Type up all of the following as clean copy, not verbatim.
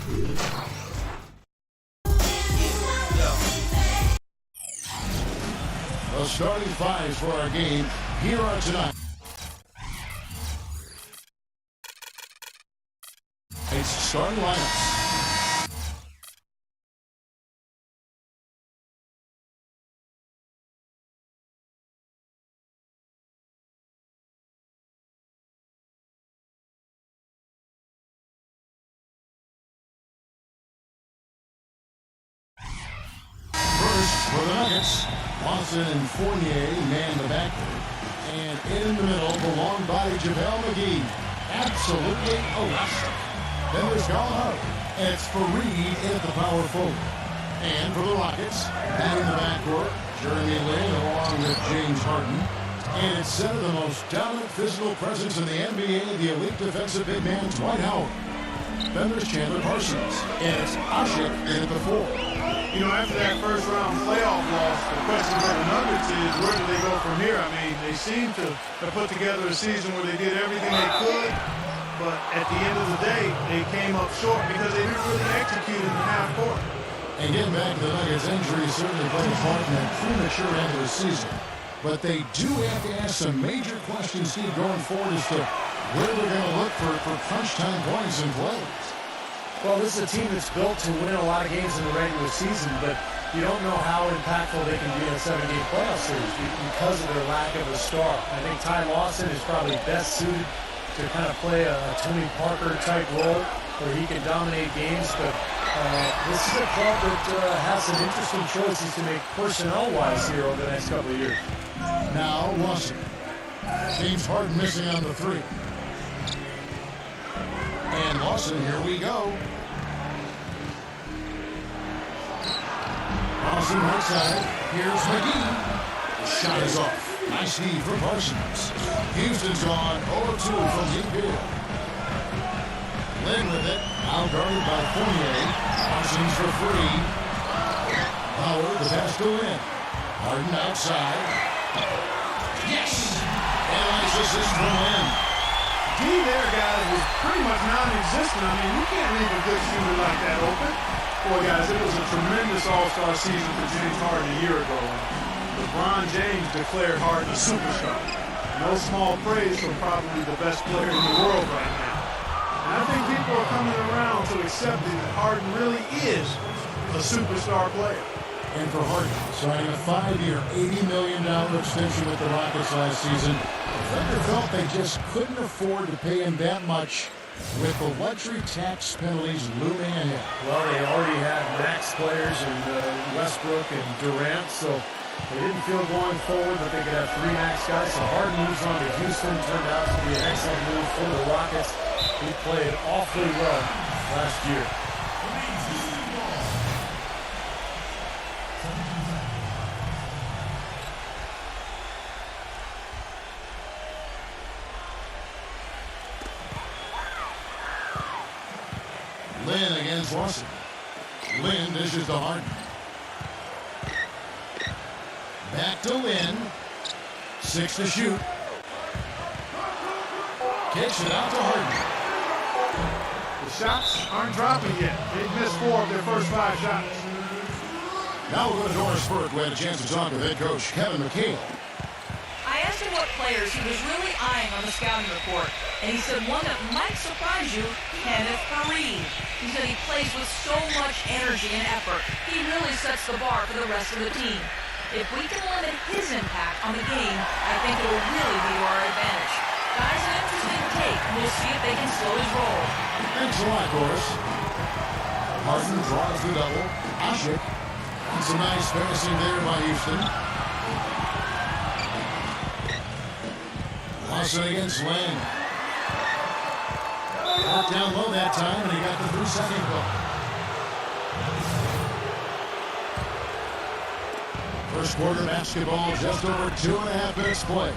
The starting fives for our game here are tonight. It's starting lineups. First for the Nuggets, Watson and Fournier man the backcourt. And in the middle, the long body JaVale McGee. Absolutely elastic. Then there's gone out. And it's Fareed at the power forward. And for the Rockets, batting the backcourt, Jeremy Lin along with James Harden. And it's set of the most dominant physical presence in the NBA, the elite defensive big man, Dwight Howard. Then there's Chandler Parsons. And it's Ashik in at the four. You know, after that first round playoff loss, the question for the Nuggets is, where do they go from here? I mean, they seem to have put together a season where they did everything they could, but at the end of the day, they came up short because they didn't really execute in the half court. And getting back to the Nuggets, injuries certainly played a part in that premature end of the season. But they do have to ask some major questions, Steve, going forward as to where they're going to look for crunch time points and plays. Well, this is a team that's built to win a lot of games in the regular season, but you don't know how impactful they can be in a 7-game playoff series because of their lack of a star. I think Ty Lawson is probably best suited to kind of play a Tony Parker-type role where he can dominate games, but this is a club that has some interesting choices to make personnel-wise here over the next couple of years. Now Lawson. James Harden missing on the three. And Lawson, here we go. Lawson right side. Here's McGee. The shot is off. Nice heave from Parsons. Houston's on 0-2 from deep here. Lin with it. Now guarded by Fournier. Parsons for free. Howard, the pass to Lin. Harden outside. Yes! And nice assist from Lin. D there, guys, was pretty much non-existent. I mean, you can't leave a good shooter like that open. Boy, guys, it was a tremendous all-star season for James Harden a year ago. LeBron James declared Harden a superstar. No small praise for probably the best player in the world right now. And I think people are coming around to accepting that Harden really is a superstar player. And for Harden, signing a 5-year, $80 million extension with the Rockets last season, the Thunder felt they just couldn't afford to pay him that much with the luxury tax penalties looming ahead. Well, they already had max players in Westbrook and Durant, so they didn't feel going forward that they could have 3 max guys. So Harden moves on to Houston, turned out to be an excellent move for the Rockets. He played awfully well last year. Lin against Lawson. Lin dishes to Harden. Back to Lin. 6 to shoot. Kicks it out to Harden. The shots aren't dropping yet. They've missed 4 of their first 5 shots. Now we'll go to Doris Burke. We had a chance to talk with head coach Kevin McHale. I asked him what players he was really eyeing on the scouting report, and he said one that might surprise you, Kenneth Fareed. He said he plays with so much energy and effort. He really sets the bar for the rest of the team. If we can limit his impact on the game, I think it will really be to our advantage. Guys, an interesting take. We'll see if they can slow his roll. Thanks a lot, Doris. Harden draws the double. Ashik. And some nice passing there by Houston. Lawson against Lin. Got down low that time, and he got the 3-second call. First quarter basketball, just over 2.5 minutes play.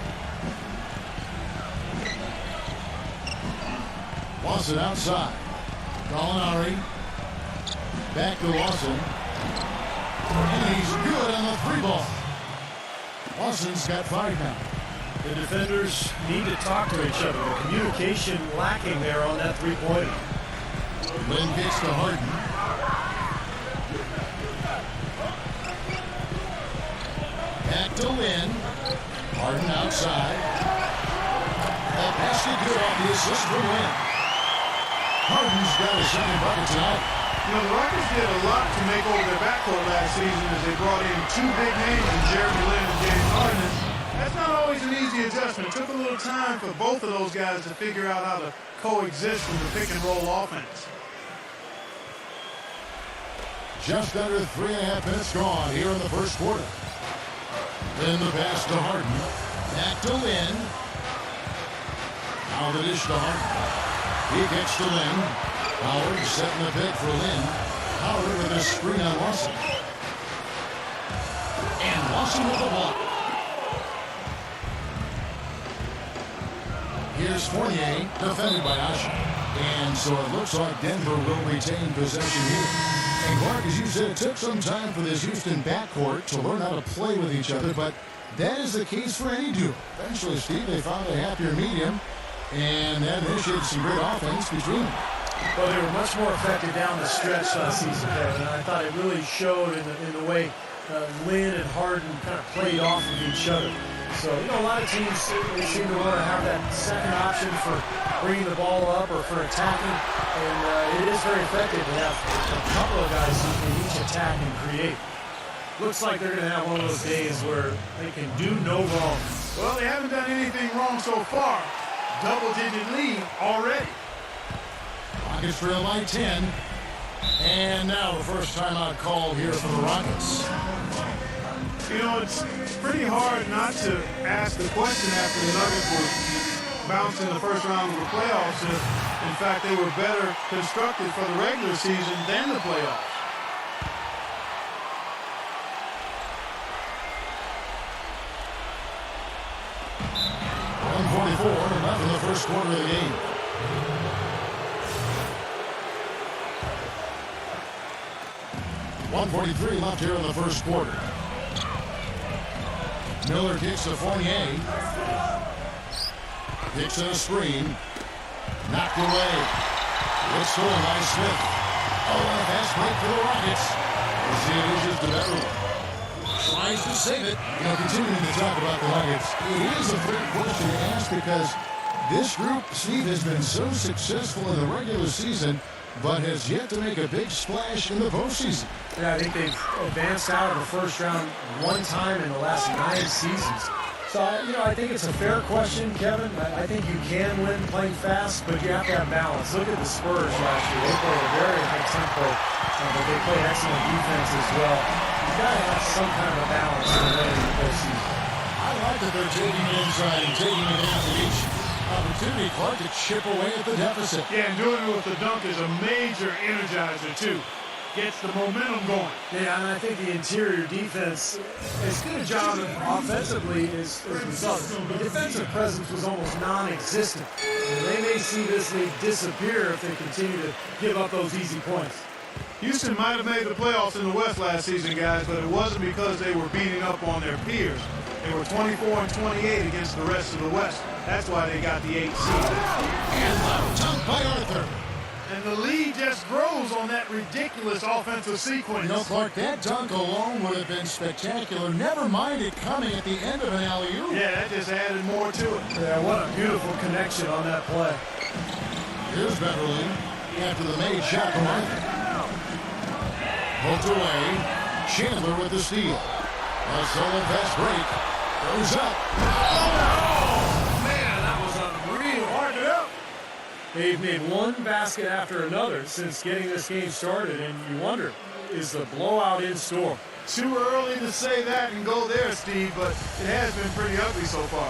Lawson outside. Gallinari. Back to Lawson. And he's good on the 3-ball. Lawson's got 5 now. The defenders need to talk to each other. The communication lacking there on that 3-pointer. Lynn kicks to Harden. Back to Lynn. Harden outside. The basket good off the assist from Lynn. Harden's got his second bucket tonight. You know, the Rockets did a lot to make over their backcourt last season as they brought in two big names in Jeremy Lin and James Harden. That's not always an easy adjustment. It took a little time for both of those guys to figure out how to coexist in the pick-and-roll offense. Just under 3.5 minutes gone here in the first quarter. Then the pass to Harden. Back to Lynn. Now the dish to Harden. He kicks to Lynn. Howard setting the pick for Lynn. Howard with a screen on Lawson. And Lawson with the block. Here's Fournier, defended by Asha. And so it looks like Denver will retain possession here. And Clark, as you said, it took some time for this Houston backcourt to learn how to play with each other, but that is the case for any duo. Eventually, Steve, they found a happier medium, and that initiated some great offense between them. Well, they were much more effective down the stretch last season, Kevin, and I thought it really showed in the way Lynn and Harden kind of played off of each other. So, you know, a lot of teams, they seem to want to have that second option for bringing the ball up or for attacking, and it is very effective to have a couple of guys who can each attack and create. Looks like they're going to have one of those days where they can do no wrong. Well, they haven't done anything wrong so far. Double-digit lead already. Rockets trail by 10. And now the first timeout call here for the Rockets. You know, it's pretty hard not to ask the question after the Nuggets were bounced in the first round of the playoffs. If, in fact, they were better constructed for the regular season than the playoffs. Left in the first quarter of the game. .143 left here in the first quarter. Miller kicks to Fournier. Kicks in a screen. Knocked away. Good stolen by Smith. Oh, and a fast break for the Rockets. We'll see it is just a better one. Tries to save it. You know, continuing to talk about the Nuggets, it is a fair question to ask because this group, Steve, has been so successful in the regular season, but has yet to make a big splash in the postseason. Yeah, I think they've advanced out of the first round one time in the last 9 seasons. So, you know, I think it's a fair question, Kevin. I think you can win playing fast, but you have to have balance. Look at the Spurs last year. They played a very high tempo, but they played excellent defense as well. You've got to have some kind of a balance in the postseason. I like that they're taking it inside and taking it down to each opportunity, Clark, to chip away at the deficit. Yeah, and doing it with the dunk is a major energizer, too. Gets the momentum going. Yeah, and I think the interior defense, as good a job offensively as we saw, the defensive presence was almost non-existent. And they may see this league disappear if they continue to give up those easy points. Houston might have made the playoffs in the West last season, guys, but it wasn't because they were beating up on their peers. They were 24-28 against the rest of the West. That's why they got the 8th seed. And left dunk by Arthur. And the lead just grows on that ridiculous offensive sequence. You know, Clark, that dunk alone would have been spectacular. Never mind it coming at the end of an alley-oop. Yeah, that just added more to it. Yeah, what a beautiful connection on that play. Here's Beverly after the made shot from Arthur. Poked away. Chandler with the steal. A solo fast break. Goes up. Oh, man, that was unreal. Hard it up. They've made one basket after another since getting this game started, and you wonder, is the blowout in store? Too early to say that and go there, Steve, but it has been pretty ugly so far.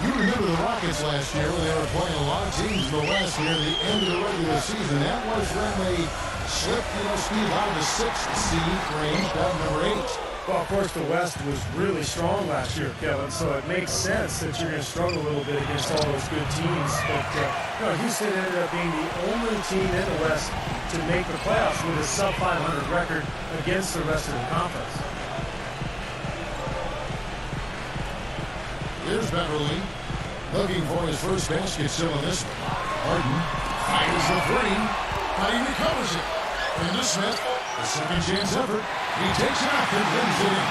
You remember the Rockets last year when they were playing a lot of teams in the West near the end of the regular season. That was when they slipped, Steve, out of the 6th seed range down to number 8. Well, of course, the West was really strong last year, Kevin, so it makes sense that you're going to struggle a little bit against all those good teams. But Houston ended up being the only team in the West to make the playoffs with a sub-500 record against the rest of the conference. Here's Beverly looking for his first basket still in this one. Harden fires the 3. but he recovers it. Into Smith, a second chance effort. He takes it off and brings it in.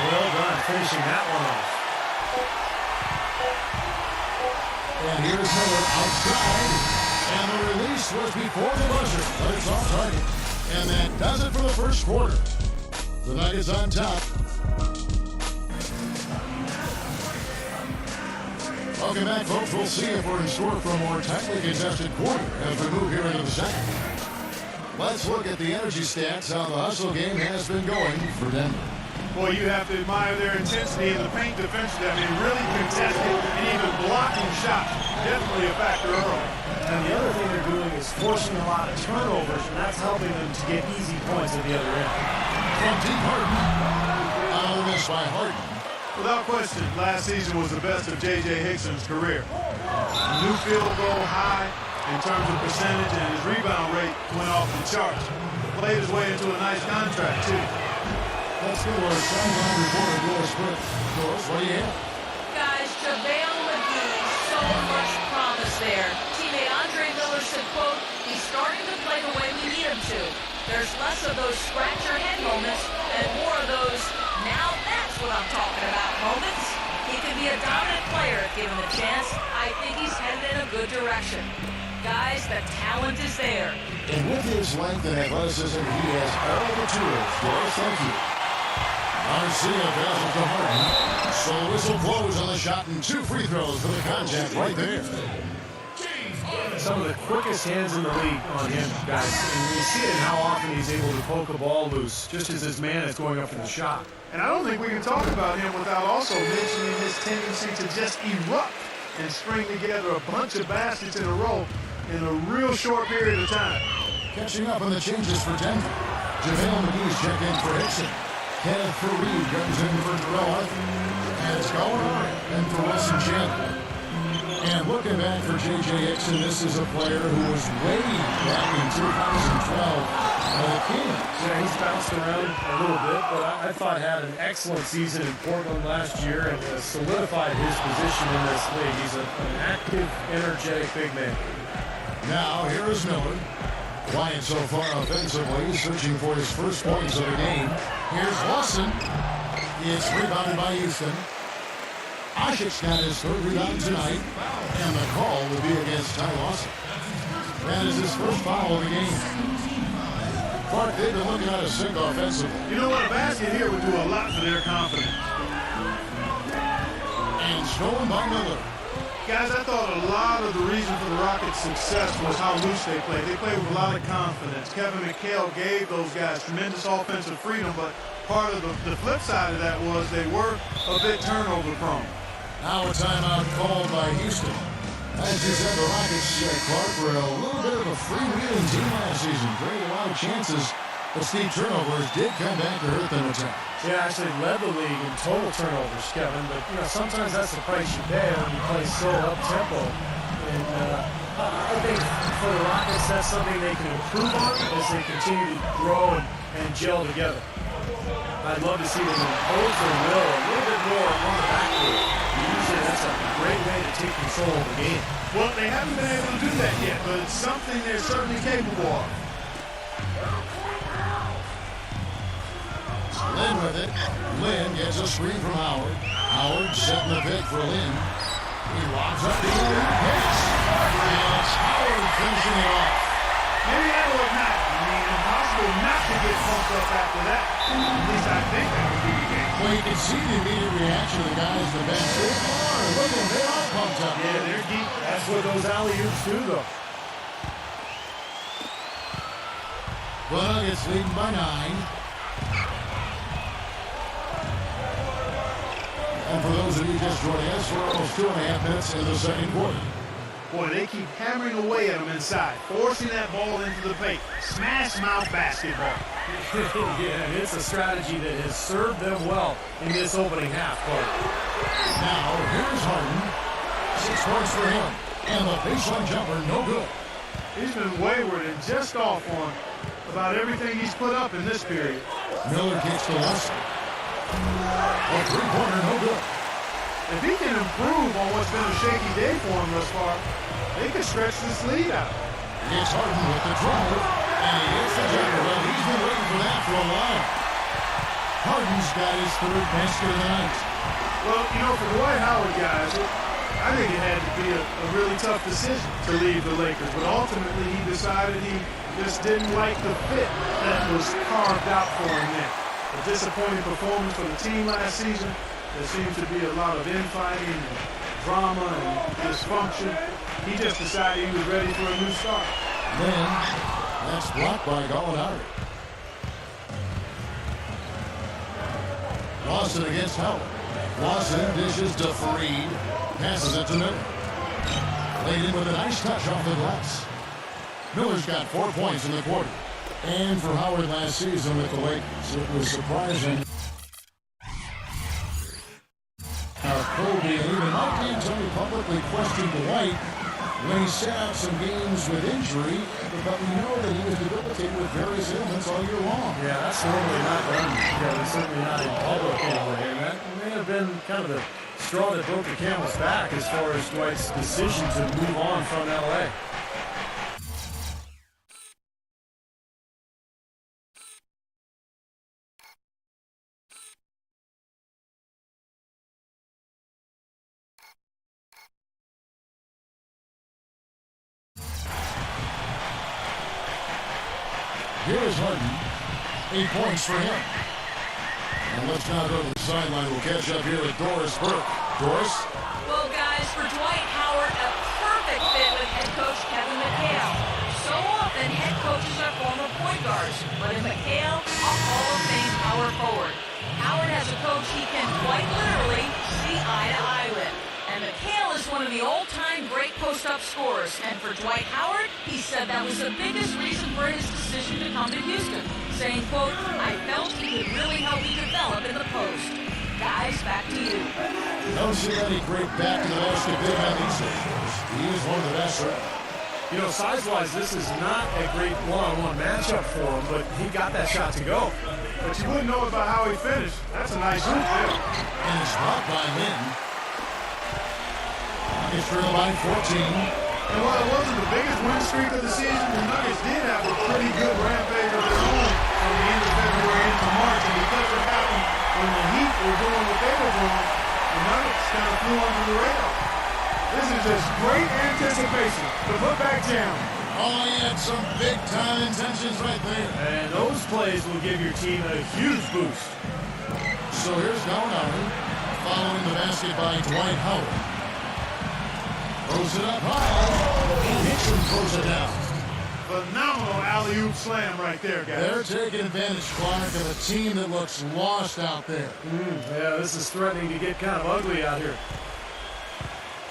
Well done, finishing that one off. And here's Miller outside. And the release was before the buzzer, but it's off target. And that does it for the first quarter. The Nuggets on top. Welcome back, folks. We'll see if we're in store for a more tightly contested quarter as we move here into the second. Let's look at the energy stats, how the hustle game has been going for Denver. Boy, you have to admire their intensity in the paint defensively. I mean, really contesting and even blocking shots. Definitely a factor early. And the other thing they're doing is forcing a lot of turnovers, and that's helping them to get easy points at the other end. From deep Harden. Another miss by Harden. Without question, last season was the best of J.J. Hickson's career. New field goal high in terms of percentage, and his rebound rate went off the charts. Played his way into a nice contract, too. Let's go to our sideline reporter, Doris Britt. Doris, what do you have? Guys, JaVale McGee, so much promise there. Teammate Andre Miller said, quote, he's starting to play the way we need him to. There's less of those scratch your head moments and more of those, now that's what I'm talking about moments. He could be a dominant player if given the chance. I think he's headed in a good direction. Guys, the talent is there. And with his length and athleticism, he has all the tools. Doris, thank you. Garcia passes to Harden. So the whistle blows on the shot and 2 free throws for the contact right there. Some of the quickest hands in the league on him, guys. And you see it in how often he's able to poke a ball loose, just as his man is going up for the shot. And I don't think we can talk about him without also mentioning his tendency to just erupt and string together a bunch of baskets in a row in a real short period of time. Catching up on the changes for Denver. JaVale McGee's checked in for Hickson. Kenneth Fareed comes in for Dorella. And it's going on. And for Wilson Chandler. And looking back for J.J. Hickson, this is a player who was way back in 2012 by the Kings. Yeah, he's bounced around a little bit, but I thought had an excellent season in Portland last year and solidified his position in this league. He's an active, energetic big man. Now, here is Miller. Quiet so far offensively, searching for his first points of the game. Here's Lawson. It's rebounded by Houston. Ashik's got his 3rd rebound tonight, and the call will be against Ty Lawson. That is his first foul of the game. Clark, they've been looking at a sink offensively. You know what? A basket here would do a lot for their confidence. And stolen by Miller. Guys, I thought a lot of the reason for the Rockets' success was how loose they played. They played with a lot of confidence. Kevin McHale gave those guys tremendous offensive freedom, but part of the flip side of that was they were a bit turnover prone. Now a timeout called by Houston. As you said, the Rockets, Clark, were a little bit of a freewheeling team last season. Created a lot of chances, but Steve turnovers did come back to hurt them at times. Yeah, actually led the league in total turnovers, Kevin. But, sometimes that's the price you pay when you play so up-tempo. And I think for the Rockets, that's something they can improve on as they continue to grow and gel together. I'd love to see them impose their will a little bit more on the backcourt. Usually that's a great way to take control of the game. Well, they haven't been able to do that yet, but it's something they're certainly capable of. Lynn with it. Lynn gets a screen from Howard. Howard setting the pick for Lynn. He lobs up the alley, hits. And it's Howard finishing it off. Maybe that was not. I mean, impossible not to get pumped up after that. At least I think that would be the game. Well, you can see the immediate reaction of the guys in the bench. They are looking, they are pumped up. Yeah, they're deep. That's what those alley-oops do, though. The Nuggets leading by 9. And for those of you just joining us, we're almost 2.5 minutes into the second quarter. Boy, they keep hammering away at them inside, forcing that ball into the paint. Smash mouth basketball. Yeah, and it's a strategy that has served them well in this opening half, Clark. Now, here's Harden. 6 points for him. And the baseline jumper, no good. He's been wayward and just off on about everything he's put up in this period. Miller kicks to Lawson. A 3-pointer, no good. If he can improve on what's been a shaky day for him thus far, they could stretch this lead out. It's Harden with the drive, and he hits the jumper. Well, he's been waiting for that for a while. Harden's got his third basket of the night. Well, you know, for Dwight Howard, guys, I think it had to be a really tough decision to leave the Lakers. But ultimately, he decided he just didn't like the fit that was carved out for him there. A disappointing performance for the team last season. There seemed to be a lot of infighting and drama and dysfunction. He just decided he was ready for a new start. Then, that's blocked by Gallinari. Lawson against Howard. Lawson dishes to Fareed. Passes it to Miller. Laid in with a nice touch off the glass. Miller's got 4 points in the quarter. And for Howard last season with the Lakers, it was surprising. Kobe and even Mike D'Antoni publicly questioned Dwight when he sat out some games with injury, but we know that he was debilitated with various ailments all year long. Yeah, that's normally not done. Yeah, certainly not in public anyway. And that may have been kind of the straw that broke the camel's back as far as Dwight's decision to move on from L.A. Here is Harden. 8 points for him. And let's now go to the sideline. We'll catch up here with Doris Burke. Doris? Well, guys, for Dwight Howard, a perfect fit with head coach Kevin McHale. So often, head coaches are former point guards, but in McHale, a Hall of Fame power forward. Howard has a coach he can quite literally see eye to eye with. And McHale is one of the all-time great post-up scorers. And for Dwight Howard, he said that was the biggest reason for his decision to come to Houston, saying, quote, I felt he could really help me develop in the post. Guys, back to you. Don't see any great back to the basket big on these days. He is one of the best. You know, size-wise, this is not a great one-on-one matchup for him, but he got that shot to go. But you wouldn't know about how he finished. That's a nice hoop there. And it's blocked by Lynn. It's trailed by 14. And while it wasn't the biggest win streak of the season, the Nuggets did have a pretty good rampage of their own from the end of February into March. And because it happened when the Heat were doing what they were doing, the Nuggets kind of flew under the radar. This is just great anticipation. The putback jam. Oh, he had some big-time intentions right there. And those plays will give your team a huge boost. So here's Gallinari following the basket by Dwight Howard. Throws it up high. He hits and throws it down. Phenomenal alley-oop slam right there, guys. They're taking advantage, Clark, of a team that looks lost out there. Yeah, this is threatening to get kind of ugly out here.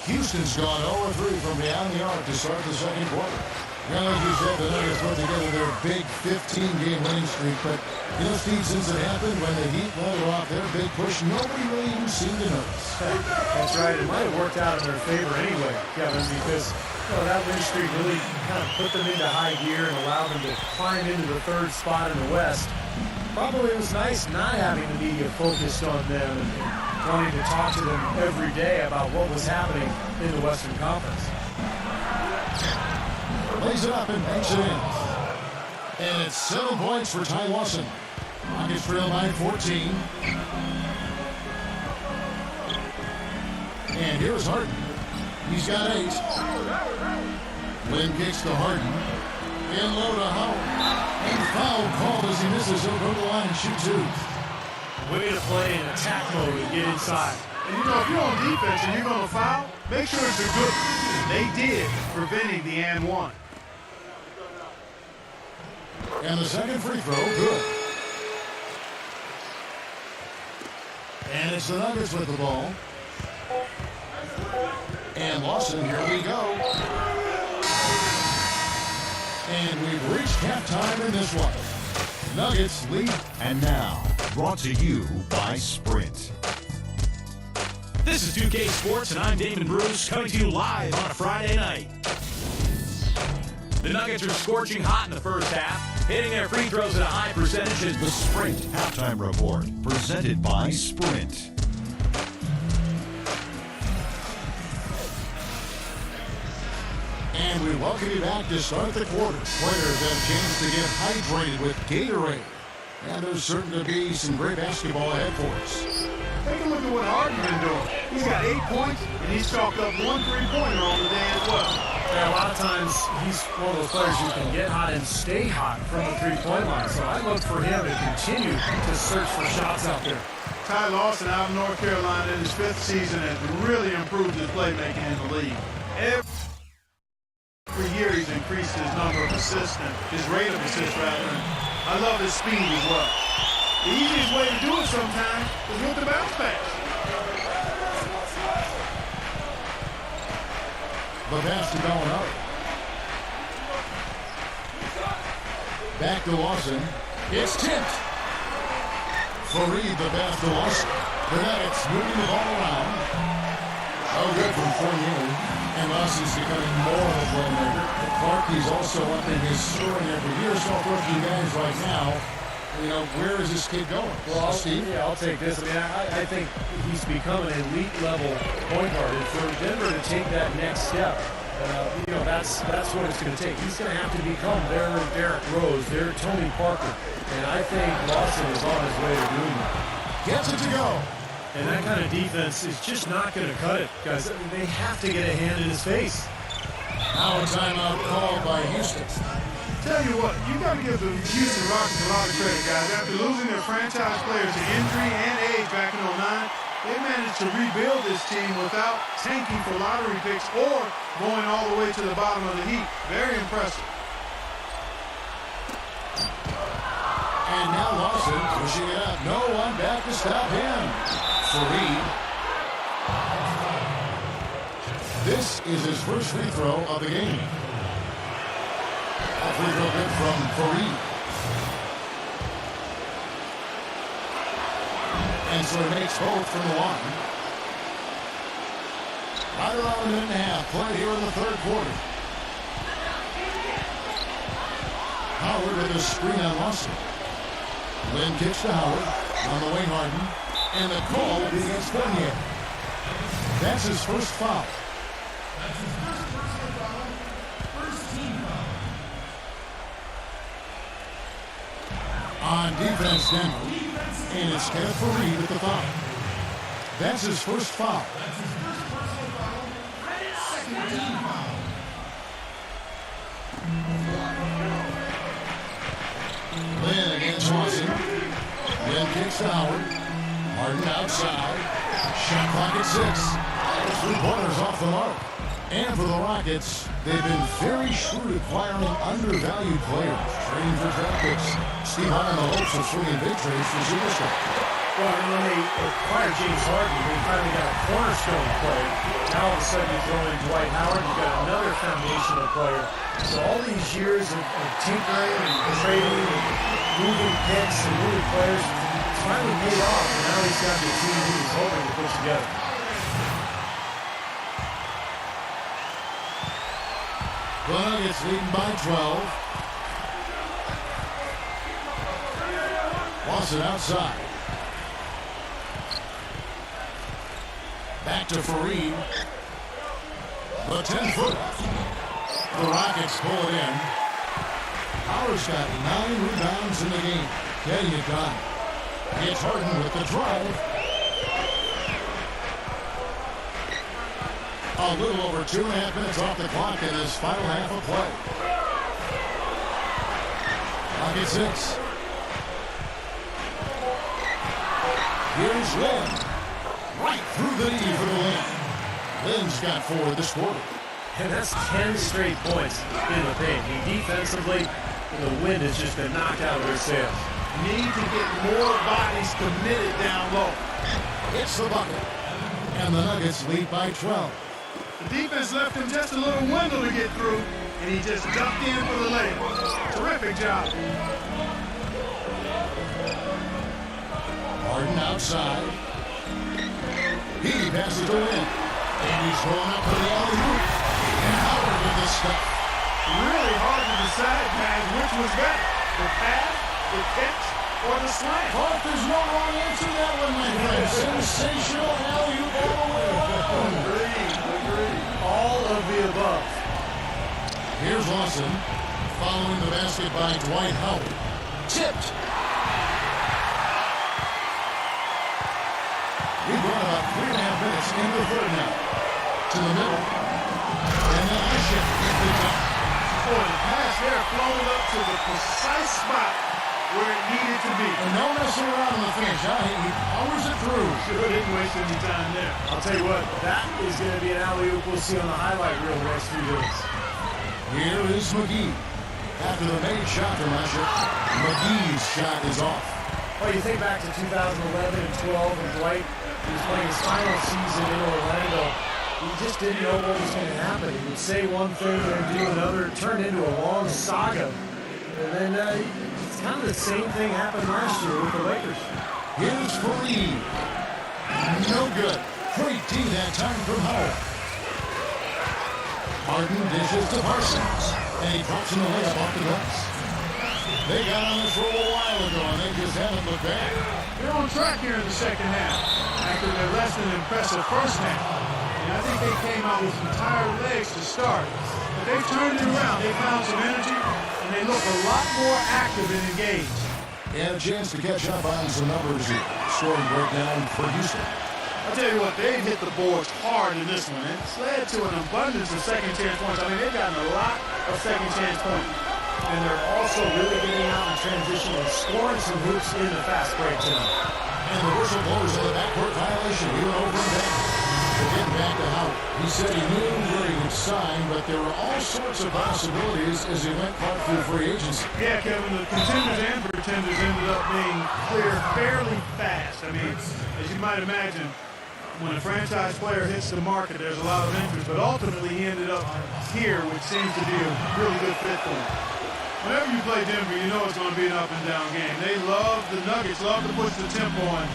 Houston's gone 0-3 from beyond the arc to start the second quarter. Now, like you said, the Nuggets put together their big 15-game winning streak. But, you know, Steve, since it happened when the Heat let off their big push, nobody really even seemed to notice. That's right. It might have worked out in their favor anyway, Kevin, because that win streak really kind of put them into high gear and allowed them to climb into the third spot in the West. Probably it was nice not having the media focused on them and wanting to talk to them every day about what was happening in the Western Conference. Lays it up and banks it in. And it's 7 points for Ty Lawson. Rockets trail by 14. And here's Harden. He's got 8. Lynn kicks to Harden. In low to Howard. And foul called as he misses. He'll go to the line and shoot 2. Way to play in attack mode and get inside. And you know, if you're on defense and you're going to foul, make sure it's a good one. They did, preventing the and one. And the second free throw, good. And it's the Nuggets with the ball. And Lawson, here we go. And we've reached halftime in this one. Nuggets lead. And now, brought to you by Sprint. This is 2K Sports, and I'm Damon Bruce, coming to you live on a Friday night. The Nuggets are scorching hot in the first half, hitting their free throws at a high percentage. The Sprint Halftime Report, presented by Sprint. And we welcome you back to start the quarter. Players have a chance to get hydrated with Gatorade. And there's certain to be some great basketball ahead for us. Take a look at what Harden's been doing. He's got 8 points, and he's chalked up 1 3-pointer on the day as well. Yeah, a lot of times he's one of those players who can get hot and stay hot from the three-point line. So I look for him to continue to search for shots out there. Ty Lawson out of North Carolina in his 5th season has really improved his playmaking in the league. Every year he's increased his number of assists and his rate of assists rather. I love his speed as well. The easiest way to do it sometimes is with the bounce pass. The pass to Gallinari. Back to Lawson. It's tipped. Fareed the pass to Lawson. The Nuggets moving the ball around. Oh, good from Fournier. And Lawson's becoming more of a playmaker. Clark, he's also up in his scoring every year. So I'll throw a few guys right now. You know, where is this kid going? Well, Steve? Yeah, I'll take this. I mean, I think he's become an elite level point guard. And for Denver to take that next step, you know, that's what it's going to take. He's going to have to become their Derrick Rose, their Tony Parker. And I think Lawson is on his way to doing that. Gets it to go. And that kind of defense is just not going to cut it, guys. I mean, they have to get a hand in his face. Now a timeout called by Houston. Tell you what, you got to give the Houston Rockets a lot of credit, guys. After losing their franchise players to injury and age back in 09, they managed to rebuild this team without tanking for lottery picks or going all the way to the bottom of the heap. Very impressive. And now Lawson pushing it up. No one back to stop him. Fareed. This is his first free throw of the game. A free throw good from Fareed. And so he makes both from the line. Right around a minute and a half play here in the third quarter. Howard with a screen on Lawson. Lynn kicks to Howard. On the wing, Harden. And the call will be against Fournier. That's his first foul. That's his first personal foul. First team foul. On defense, Denver. And it's Kenneth Fareed with the foul. That's his first foul. That's his first personal foul. Second team foul. Lynn against Lawson. Lynn kicks to Howard. Harden outside. Shot clock at 6. 3-pointers off the mark. And for the Rockets, they've been very shrewd acquiring undervalued players, trading for draft picks. Steve Hahn in the hopes of swinging big trades for superstar. Well, and when they acquired James Harden, they finally got a cornerstone player. Now all of a sudden you throw in Dwight Howard, you've got another foundational player. So all these years of tinkering and trading and moving picks and moving players, it's finally paid off. And now he's got the team he was hoping to put together. The Nuggets leading by 12. Lawson outside. Back to Fareed. The 10-footer. The Rockets pull it in. Howard's got 9 rebounds in the game. Getting it done. It's Harden with the drive. A little over 2.5 minutes off the clock in this final half of play. Clock at 6. Here's Lynn. Right through the knee for the Lynn. Lynn's got 4 this quarter. And that's 10 straight points in the paint. I mean, defensively, the wind has just been knocked out of their sails. Need to get more bodies committed down low. It's the bucket. And the Nuggets lead by 12. The defense left him just a little window to get through, and he just jumped in for the layup. Terrific job. Harden outside. He passes to Lynn. And he's going up for the alley-oop. And Howard with the stuff. Really hard to decide, guys, which was better. The pass, the catch, or the slam. Clark, there's no wrong answer to that one, my friend. Sensational alley-oop all the way around. Agreed. All of the above. Here's Lawson, following the basket by Dwight Howard. Tipped. We've run about 3.5 minutes in the third now. To the middle. And then I shift into the top. Boy, the pass there floated up to the precise spot where it needed to be. And no messing around on the finish, huh? He powers it through. Sure didn't waste any time there. I'll tell you what, that is going to be an alley-oop we'll see on the highlight reel the next few days. Here is McGee. After the made shot from Usher, McGee's shot is off. Well, you think back to 2011 and 12 and Dwight, he was playing his final season in Orlando. He just didn't know what was going to happen. He would say one thing and do another. It turned into a long saga. And then it's kind of the same thing happened last year with the Lakers. Here's Fareed. No good. Great D that time from Howard. Harden dishes to Parsons. And he drops in the layup off the glass. They got on this roll a while ago, and they just haven't looked back. They're on track here in the second half after their less than impressive first half. And I think they came out with some tired legs to start. But they've turned it around. They found some energy, and they look a lot more active and engaged. And a chance to catch up on some numbers here. Scoring breakdown for Houston. I'll tell you what, they've hit the boards hard in this one. It's led to an abundance of second chance points. I mean, they've gotten a lot of second chance points. And they're also really getting out in transition and scoring some hoops in the fast break tonight. And the whistle blows on the backcourt violation. He went over and back. But getting back to Howard. He said he knew where he would sign, but there were all sorts of possibilities as he went part through free agency. Yeah, Kevin, the contenders and pretenders ended up being clear fairly fast. I mean, as you might imagine, when a franchise player hits the market, there's a lot of interest, but ultimately he ended up here, which seems to be a really good fit for him. Whenever you play Denver, you know it's going to be an up-and-down game. They love, the Nuggets love to push the tempo and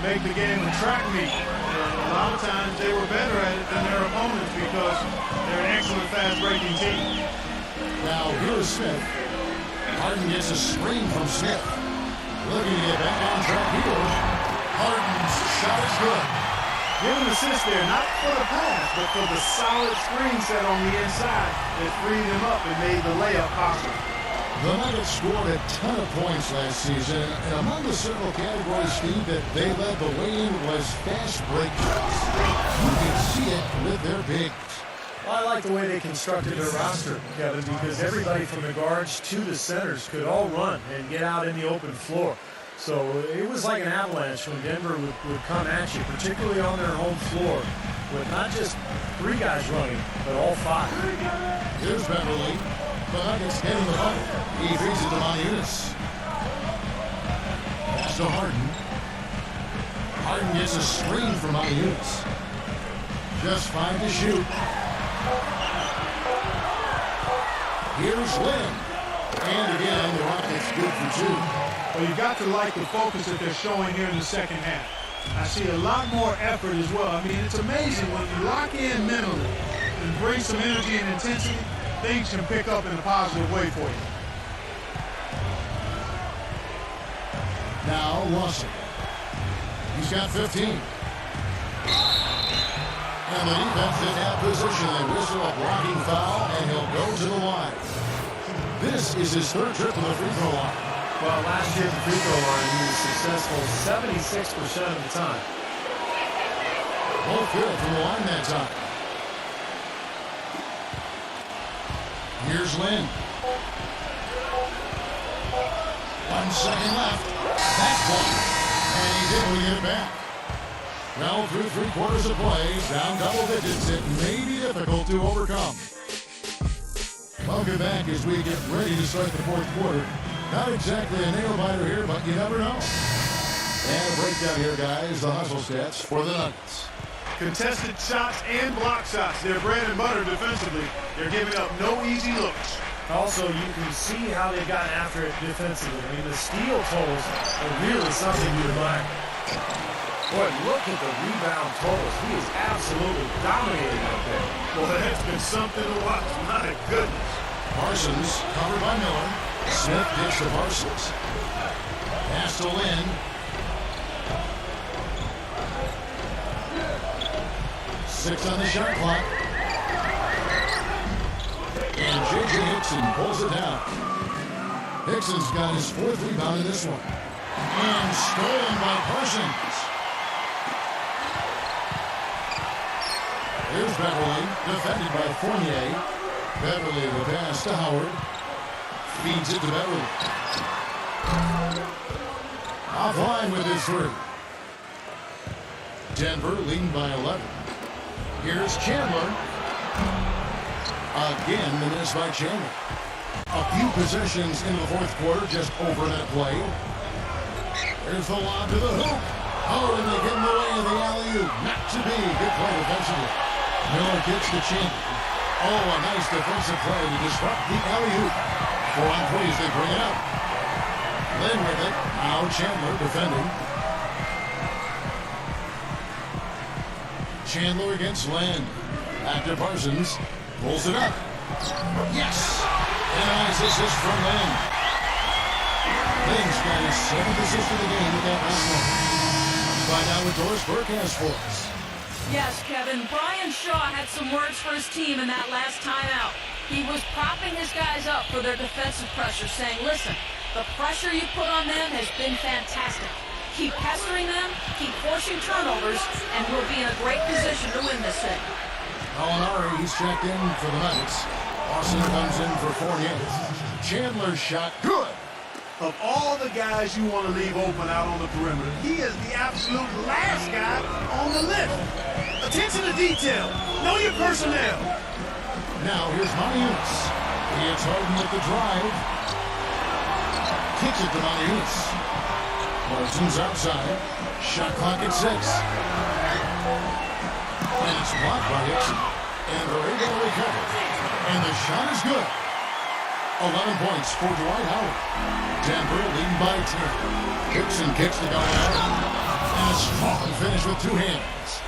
make the game a track meet. And a lot of times they were better at it than their opponents because they're an excellent fast-breaking team. Now, here's Smith. Harden gets a screen from Smith. Looking to get back on track here. Harden's shot is good. Give him an assist there, not for the pass, but for the solid screen set on the inside that freed him up and made the layup possible. The Nuggets scored a ton of points last season, and among the several categories, Steve, that they led the way in was fast break shots. You can see it with their bigs. Well, I like the way they constructed their roster, Kevin, because everybody from the guards to the centers could all run and get out in the open floor. So it was like an avalanche when Denver would come at you, particularly on their home floor, with not just 3 guys running, but all 5. Here's Beverly. The Nuggets getting the ball. He feeds it to Montiunas. Pass to Harden. Harden gets a screen from Montiunas. Just 5 to shoot. Here's Lynn. And again, the Rockets good for 2. Well, you got to like the focus that they're showing here in the second half. I see a lot more effort as well. I mean, it's amazing when you lock in mentally and bring some energy and intensity, things can pick up in a positive way for you. Now Lawson. He's got 15. And the defense in that position. They whistle a blocking foul, and he'll go to the line. This is his 3rd trip to the free throw line. Well, last year at the free throw line, he was successful 76% of the time. Both good from the line that time. Here's Lynn. 1 second left. That's one. And he's able to get it back. Well, through 3/4 of play, down double digits, it may be difficult to overcome. Welcome back as we get ready to start the 4th quarter. Not exactly a nail-biter here, but you never know. And a breakdown here, guys, the hustle stats for the Nuggets. Contested shots and block shots. They're bread and butter defensively. They're giving up no easy looks. Also, you can see how they've gotten after it defensively. I mean, the steal totals are really something you admire. Boy, look at the rebound totals. He is absolutely dominating out there. Boy, that's been something to watch. My goodness. Parsons covered by Miller. Smith gets to Parsons. Pass to Lynn. 6 on the shot clock. And J.J. Hickson pulls it down. Hickson's got his 4th rebound in this one. And stolen by Parsons. Here's Beverly, defended by Fournier. Beverly the pass to Howard. Feeds it to Beverly. Offline with his 3. Denver leading by 11. Here's Chandler. Again, the miss by Chandler. A few possessions in the 4th quarter, just over that play. There's the lob to the hoop. Oh, and they get in the way of the alley-oop. Not to be. Good play defensively. Miller gets to Chandler. Oh, a nice defensive play to disrupt the alley-oop. 4-on-3 as they bring it up. Lynn with it. Now Chandler defending. Chandler against Lynn. Back to Parsons. Pulls it up. Yes! And a nice assist from Lynn. Lynn's got his 7th assist of the game with that last one. Find out what Doris Burke has for us. Yes, Kevin. Brian Shaw had some words for his team in that last timeout. He was propping his guys up for their defensive pressure, saying, listen, the pressure you put on them has been fantastic. Keep pestering them, keep forcing turnovers, and we'll be in a great position to win this thing. Molinari, he's checked in for the Nuggets. Austin comes in for Fournier. Chandler's shot, good. Of all the guys you want to leave open out on the perimeter, he is the absolute last guy on the list. Attention to detail. Know your personnel. Now here's Monty. He hits Harden with the drive. Kicks it to Monty. Parsons outside. Shot clock at 6. And it's blocked by Hickson. And they're able to recover. And the shot is good. 11 points for Dwight Howard. Denver leading by 10. Hickson kicks the ball out. And a strong finish with 2 hands.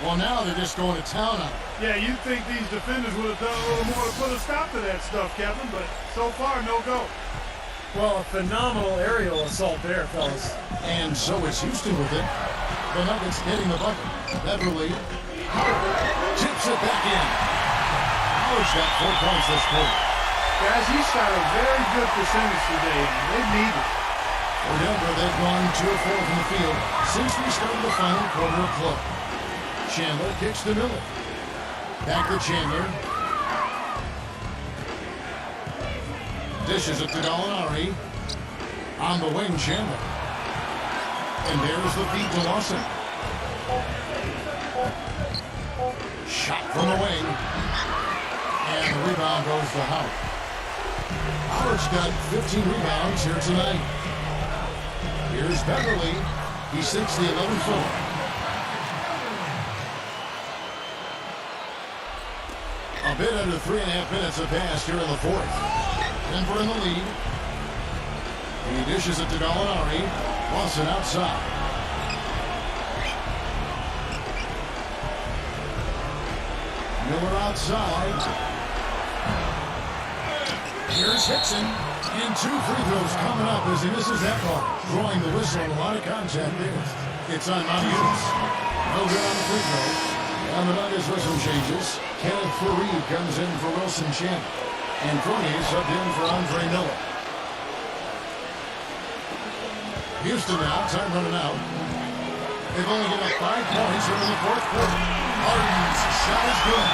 Well, now they're just going to town on it. Yeah, you'd think these defenders would have done a little more to put a stop to that stuff, Kevin, but so far, no go. Well, a phenomenal aerial assault there, fellas. And so is Houston with it. The Nuggets getting the bucket. Beverly tips it back in. Howard's got 4 points this quarter. Guys, he shot a very good percentage today, and they need it. For Denver, they've gone 2 of 4 from the field since we started the final quarter of play. Chandler kicks to Miller. Back to Chandler. Dishes it to Gallinari. On the wing, Chandler. And there's the feed to Lawson. Shot from the wing. And the rebound goes to Howard. Howard's got 15 rebounds here tonight. Here's Beverly. He sinks the 11-footer. A bit under 3.5 minutes have passed here in the 4th. Denver in the lead. He dishes it to Gallinari. Lawson outside. Miller outside. Here's Hickson. And 2 free throws coming up as he misses that ball. Drawing the whistle, a lot of contact there. It's on Montius. No good on the free throw. On the Nuggets with some changes. Kenneth Fareed comes in for Wilson Chandler. And Fournier subbed in for Andre Miller. Houston now, time running out. They've only given up 5 points here in the 4th quarter. Harden's shot is good.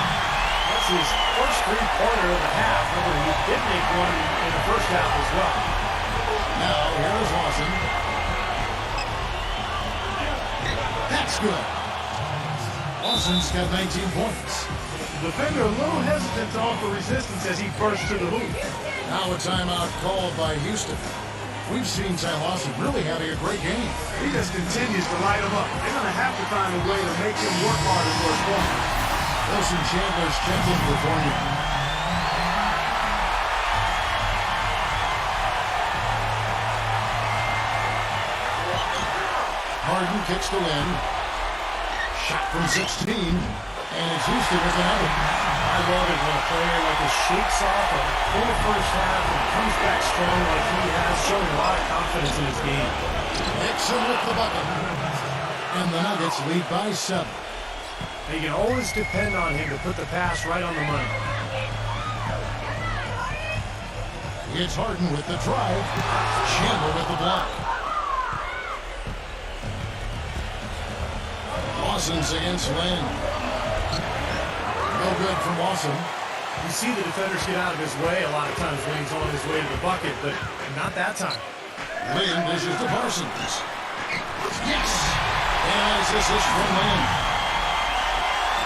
That's his first 3-pointer of the half. Remember, he did make one in the first half as well. Now, here's Lawson. That's good. Lawson's got 19 points. Defender a little hesitant to offer resistance as he bursts to the hoop. Now a timeout called by Houston. We've seen Ty Lawson really having a great game. He just continues to light him up. They're going to have to find a way to make him work harder for his point. Wilson Chandler's checked in for Fournier. Harden kicks to Lynn. Shot from 16. And it's Houston with another. I love it when a player like this shakes off a full first half and comes back strong like he has, showing a lot of confidence in his game. Nixon with the bucket. And the Nuggets lead by 7. And you can always depend on him to put the pass right on the money. It's Harden with the drive. Chandler with the block. Lawson's against Lynn. No good from Lawson. You see the defenders get out of his way a lot of times when he's on his way to the bucket, but not that time. Lynn dishes to Parsons. Yes! And nice assist from Lynn.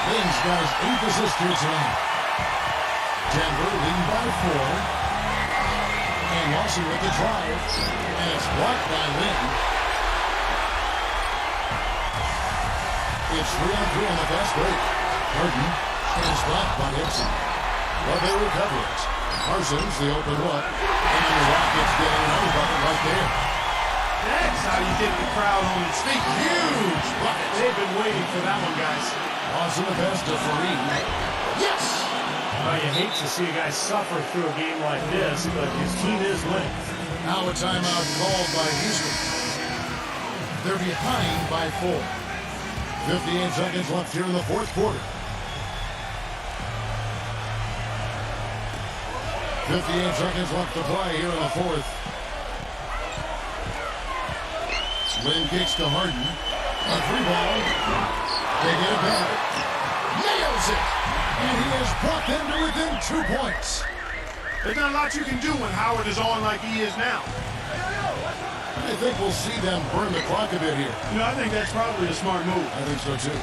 Lynn's got his 8th assist here tonight. Denver leading by 4. And Lawson with the drive. And it's blocked by Lynn. It's 3-on-3 on the fast break. Harden is blocked by Gibson. But they recover it. Parsons, the open look. And the Rockets get another bucket right there. That's how you get the crowd on its feet. Huge bucket. They've been waiting for that one, guys. Lawson the best to Fareed. Yes! You hate to see a guy suffer through a game like this, but his team is winning. Now a timeout called by Houston. They're behind by 4. 58 seconds left here in the fourth quarter. 58 seconds left to play here in the fourth. Lynn kicks to Harden. A 3-ball. They get it back. Nails it! And he has brought them to within 2 points. There's not a lot you can do when Howard is on like he is now. I think we'll see them burn the clock a bit here. You know, I think that's probably a smart move. I think so too.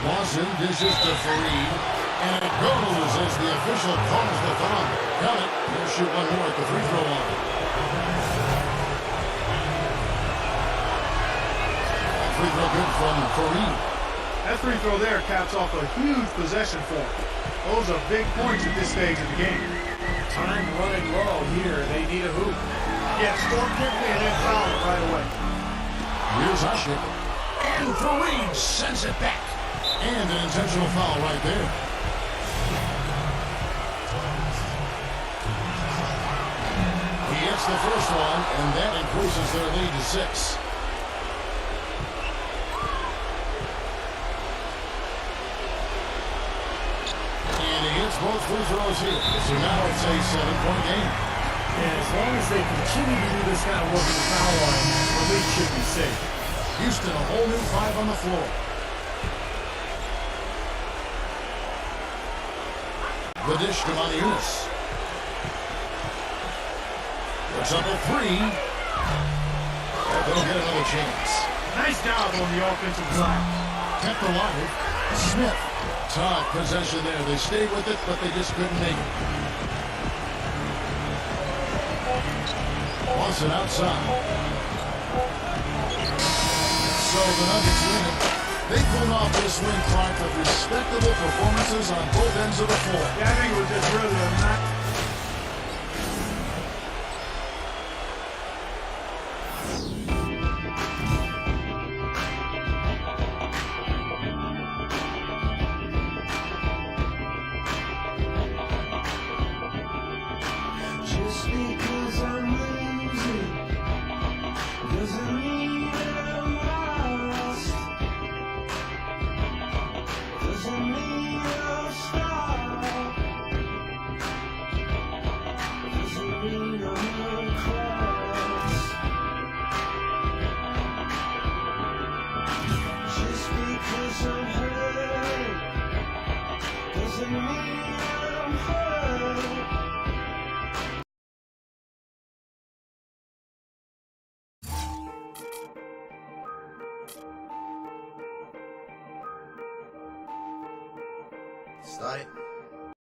Lawson dishes to Fareed. And it goes as the official calls the foul. Count it. He'll shoot one more at the free throw line. Free throw good from Fareed. That free throw there caps off a huge possession for him. Those are big points at this stage of the game. Time running low here. They need a hoop. Yeah, score quickly and then foul it right away. Here's Hushnick. And Fareed sends it back. And an intentional foul right there. He hits the first one, and that increases their lead to 6. And he hits both free throws here. So now it's a 7-point game. And as long as they continue to do this kind of work at the foul line, the lead should be safe. Houston, a whole new 5 on the floor. The dish to Maniunas. Puts up a 3. But they'll get another chance. Nice job on the offensive side. Kept alive. Smith. Tough possession there. They stayed with it, but they just couldn't make it. Lawson outside. So the Nuggets win it. They pulled off this win, Clark, with respectable performances on both ends of the floor. Yeah, I think it was just really a nice. Just because I'm losing doesn't mean I'm lost. Doesn't mean I'll stop. Doesn't mean I'm across. Just because I'm hurt doesn't mean I'm hurt. Start it.